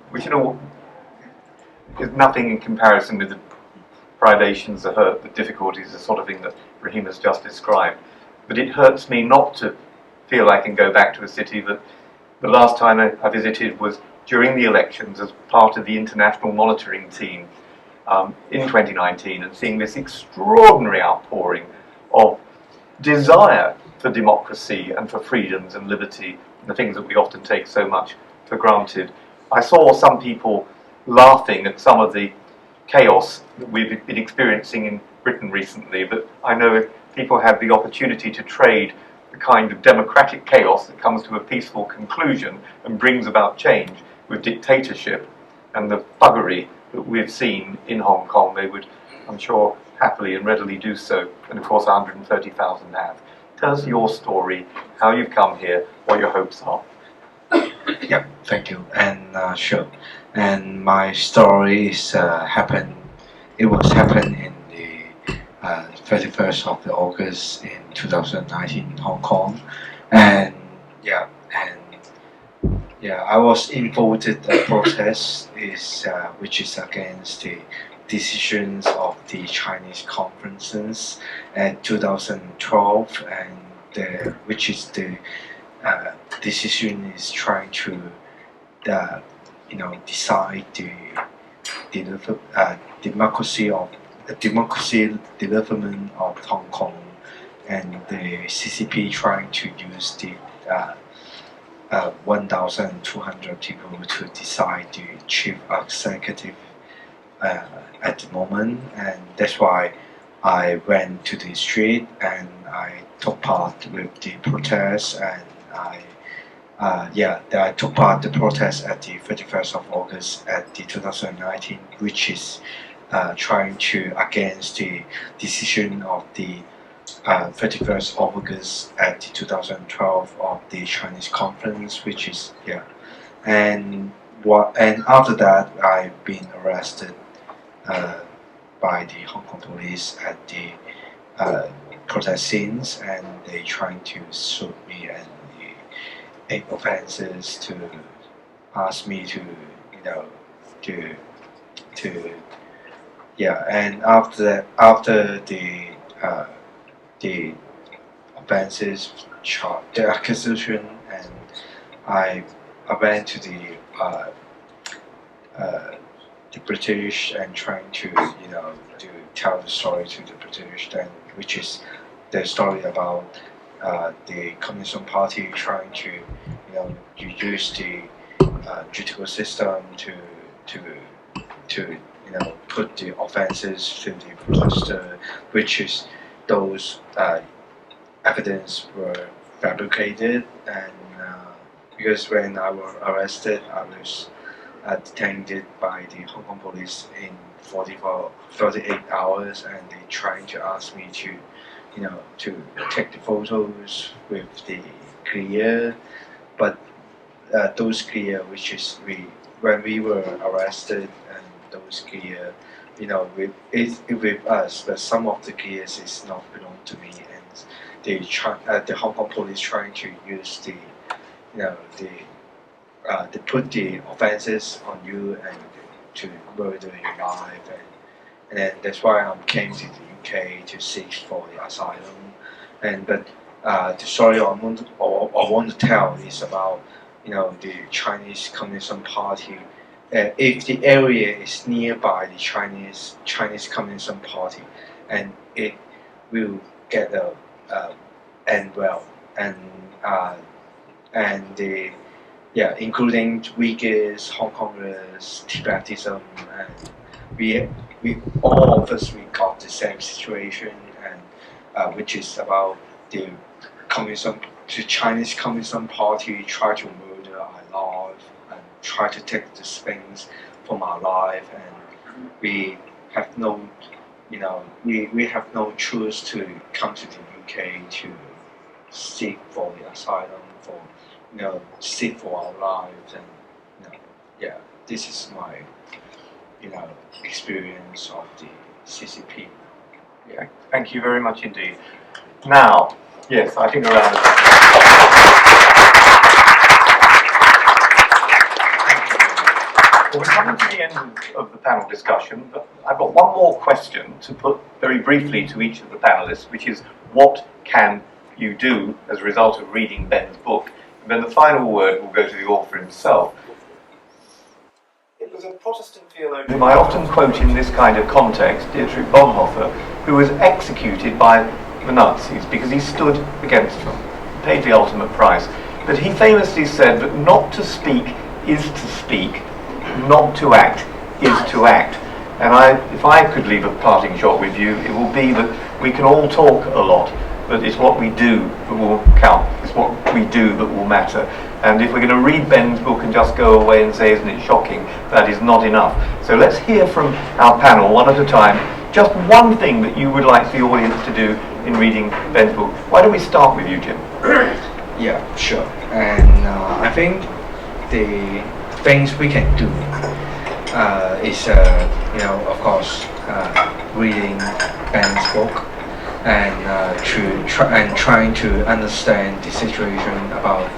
which is nothing in comparison with the privations, the hurt, the difficulties, the sort of thing that Rahima's just described. But it hurts me not to feel I can go back to a city that the last time I visited was during the elections as part of the international monitoring team in 2019, and seeing this extraordinary outpouring of desire for democracy and for freedoms and liberty, the things that we often take so much for granted. I saw some people laughing at some of the chaos that we've been experiencing in Britain recently, but I know if people have the opportunity to trade the kind of democratic chaos that comes to a peaceful conclusion and brings about change with dictatorship and the buggery that we've seen in Hong Kong, they would, I'm sure, happily and readily do so, and of course 130,000 have. Tell us your story, how you've come here, what your hopes are. Yeah, thank you. And sure. And my story is happened. It was happened in the 31st of August in 2019 in Hong Kong, and I was involved in the protest which is against the decisions of the Chinese conferences in 2012, and which is the decision is trying to decide the democracy development of Hong Kong, and the CCP trying to use the 1,200 people to decide the chief executive at the moment, and that's why I went to the street and I took part with the protests, and I took part the protest at the 31st of August at the 2019, which is trying to against the decision of the 31st of August at the 2012 of the Chinese conference, which is and after that I've been arrested by the Hong Kong police at the protest scenes, and they trying to shoot me and the 8 offenses to ask me to and after the offenses the accusation, and I went to the British and trying to to tell the story to the British, then which is the story about the Communist Party trying to use the judicial system to put the offences to the protester, which is those evidence were fabricated, and because when I was arrested, I was detained by the Hong Kong police in 48 hours, and they trying to ask me to to take the photos with the clear, but those clear which is when we were arrested, and those clear with us, but some of the clears is not belong to me, and the Hong Kong police trying to use the they put the offences on you and to murder your life, and then that's why I came to the UK to seek for the asylum. But the story I want to tell is about the Chinese Communist Party. If the area is nearby the Chinese Communist Party, and it will get end well, and the including Uyghurs, Hong Kongers, Tibetism, and we all of us we got the same situation, and which is about the Chinese Communist Party try to murder our life and try to take the things from our life, and we have no we have no choice to come to the UK to seek for the asylum, for seek for our lives, and this is my experience of the CCP. Yeah, thank you very much indeed. Now, yes, I think around. Well, we're coming to the end of the panel discussion, but I've got one more question to put very briefly to each of the panelists, which is, what can you do as a result of reading Ben's book? And then the final word will go to the author himself. It was a Protestant theologian whom I often quote in this kind of context, Dietrich Bonhoeffer, who was executed by the Nazis because he stood against them, paid the ultimate price. But he famously said that not to speak is to speak, not to act is to act. And if I could leave a parting shot with you, it will be that we can all talk a lot, but it's what we do that will count. It's what we do that will matter. And if we're going to read Ben's book and just go away and say, isn't it shocking, that is not enough. So let's hear from our panel, one at a time, just one thing that you would like the audience to do in reading Ben's book. Why don't we start with you, Jim? Yeah, sure. And I think the things we can do is, of course, reading Ben's book and trying to understand the situation about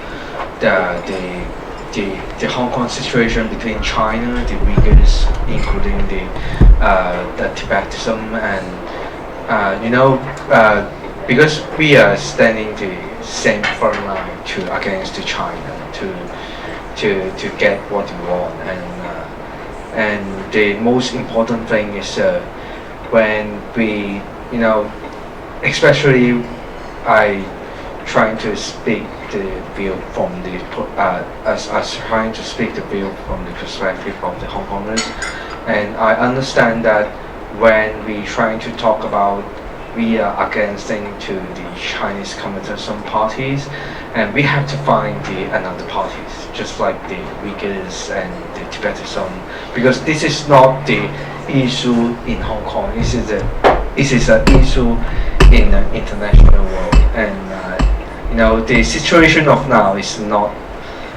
the Hong Kong situation between China, the Uyghurs, including the Tibetism, and because we are standing the same front line against China to get what we want, and the most important thing is when we, especially I trying to speak the view from the trying to speak the view from the perspective of the Hong Kongers, and I understand that when we trying to talk about we are against to the Chinese communism parties, and we have to find another parties, just like the Uyghurs and the Tibetism, because this is not the issue in Hong Kong. This is an issue in the international world, and the situation of now is not.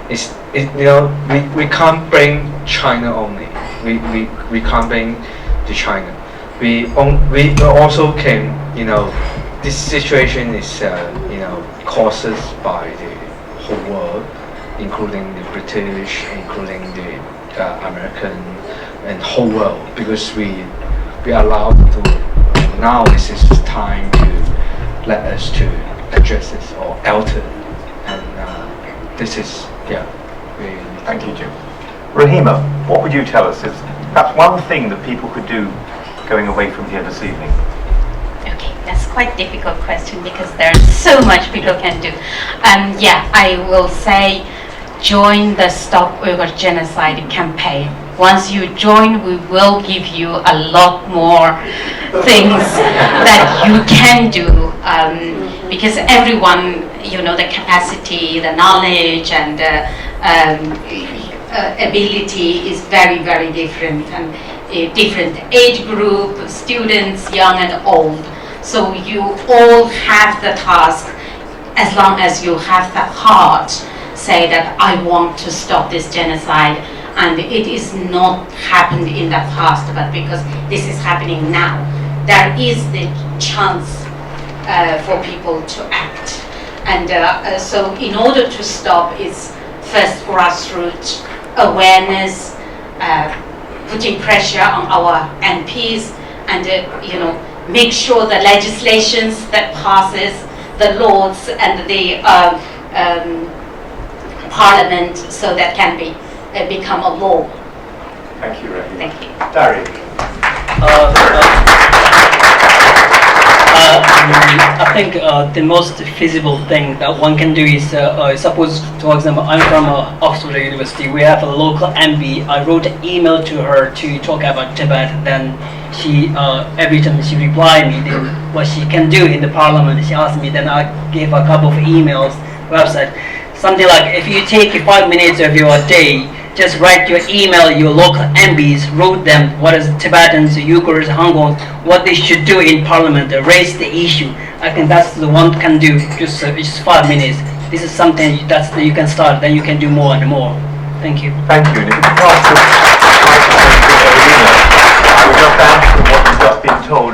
We can't bring China only. We can't bring the China. We also can, this situation is, caused by the whole world, including the British, including the American, and whole world, because we are allowed to, now is time to let us to address this, or alter, and this is, Thank you, Jim. Rahima, what would you tell us is perhaps one thing that people could do going away from here this evening? Okay, that's quite a difficult question because there's so much people can do. I will say join the Stop Uyghur Genocide campaign. Once you join, we will give you a lot more things that you can do, because everyone, the capacity, the knowledge, and ability is very, very different, and a different age group, students, young and old. So you all have the task, as long as you have the heart, say that I want to stop this genocide, and it is not happened in the past, but because this is happening now, there is the chance for people to act. And so in order to stop, it's first grassroots awareness, putting pressure on our MPs, and make sure the legislations that passes, the laws and the parliament, so that can be become a law. Thank you, Rahima. Thank you. Dari. I think the most feasible thing that one can do is, suppose, for example, I'm from Oxford University. We have a local MB. I wrote an email to her to talk about Tibet. Then she, every time she replied me, then what she can do in the parliament, she asked me. Then I gave a couple of emails, website, something like, if you take 5 minutes of your day, just write your email, your local MPs, wrote them what is Tibetans, Uyghurs, Hong Kong, what they should do in parliament, raise the issue. I think that's the one can do, just 5 minutes. This is something that you can start, then you can do more and more. Thank you. Thank you. And if you could pass the I would just add to what you've just been told,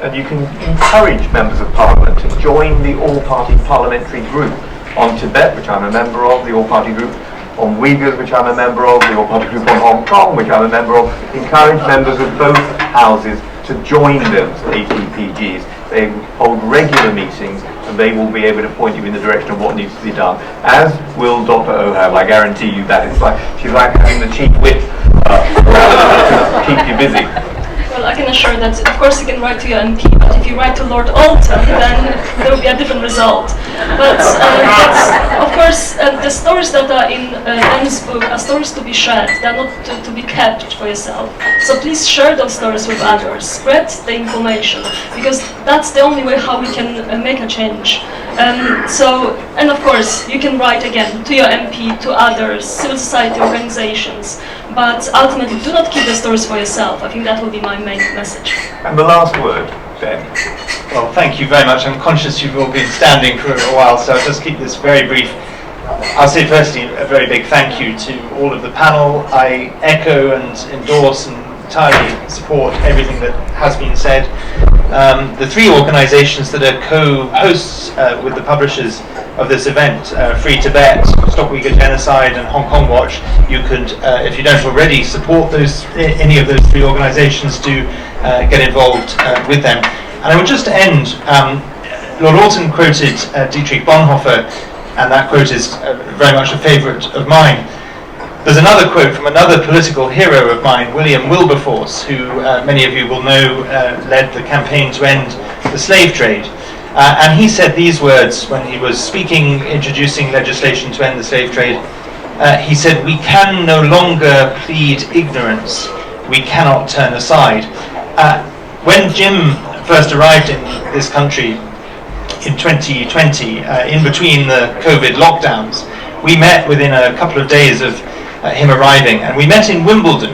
and you can encourage members of parliament to join the all-party parliamentary group on Tibet, which I'm a member of, the all-party group on Uyghurs, which I'm a member of, the all-party group on Hong Kong, which I'm a member of. Encourage members of both houses to join those ATPGs. They hold regular meetings, and they will be able to point you in the direction of what needs to be done, as will Dr. O have. I guarantee you that. She's like having the chief whip around to keep you busy. Well, I can assure that, of course, you can write to your MP, but if you write to Lord Alton, then there will be a different result. But of course, the stories that are in Ben's book are stories to be shared. They're not to be kept for yourself. So please share those stories with others. Spread the information, because that's the only way how we can make a change. And of course, you can write again to your MP, to others, civil society organizations, but ultimately do not keep the stories for yourself. I think that will be my main message. And the last word, Ben. Well, thank you very much. I'm conscious you've all been standing for a while, so I'll just keep this very brief. I'll say firstly a very big thank you to all of the panel. I echo and endorse and entirely support everything that has been said. The three organizations that are co-hosts with the publishers of this event, Free Tibet, Stop Uyghur Genocide and Hong Kong Watch, you could, if you don't already, support any of those three organizations to get involved with them. And I would just end, Lord Alton quoted Dietrich Bonhoeffer, and that quote is very much a favourite of mine. There's another quote from another political hero of mine, William Wilberforce, who many of you will know led the campaign to end the slave trade. And he said these words when he was speaking, introducing legislation to end the slave trade. He said, "We can no longer plead ignorance. We cannot turn aside." When Jim first arrived in this country in 2020, in between the COVID lockdowns, we met within a couple of days of him arriving, and we met in Wimbledon,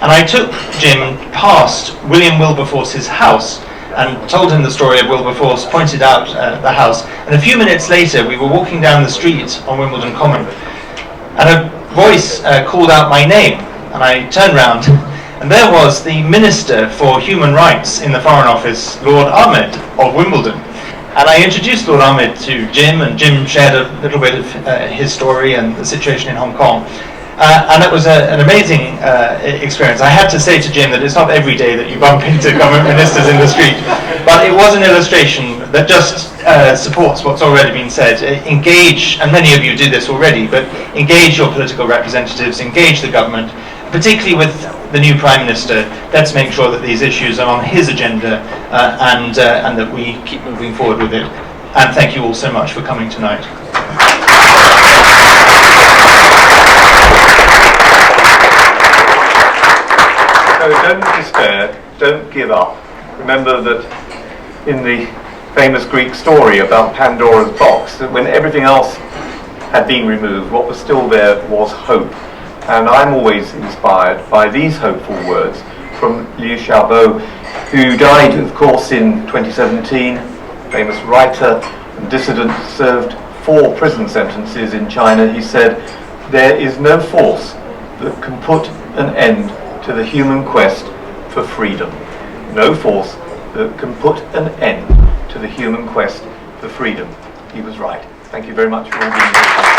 and I took Jim past William Wilberforce's house and told him the story of Wilberforce, pointed out the house, and a few minutes later we were walking down the street on Wimbledon Common, and a voice called out my name, and I turned round, and there was the Minister for Human Rights in the Foreign Office, Lord Ahmed of Wimbledon. And I introduced Lord Ahmed to Jim, and Jim shared a little bit of his story and the situation in Hong Kong. And it was an amazing experience. I had to say to Jim that it's not every day that you bump into government ministers in the street, but it was an illustration that just supports what's already been said. Engage, and many of you do this already, but engage your political representatives, engage the government, particularly with the new Prime Minister. Let's make sure that these issues are on his agenda and that we keep moving forward with it. And thank you all so much for coming tonight. So don't despair, don't give up. Remember that in the famous Greek story about Pandora's box, that when everything else had been removed, what was still there was hope. And I'm always inspired by these hopeful words from Liu Xiaobo, who died, of course, in 2017, famous writer and dissident, served 4 prison sentences in China. He said, "There is no force that can put an end to the human quest for freedom. No force that can put an end to the human quest for freedom." He was right. Thank you very much for all being here.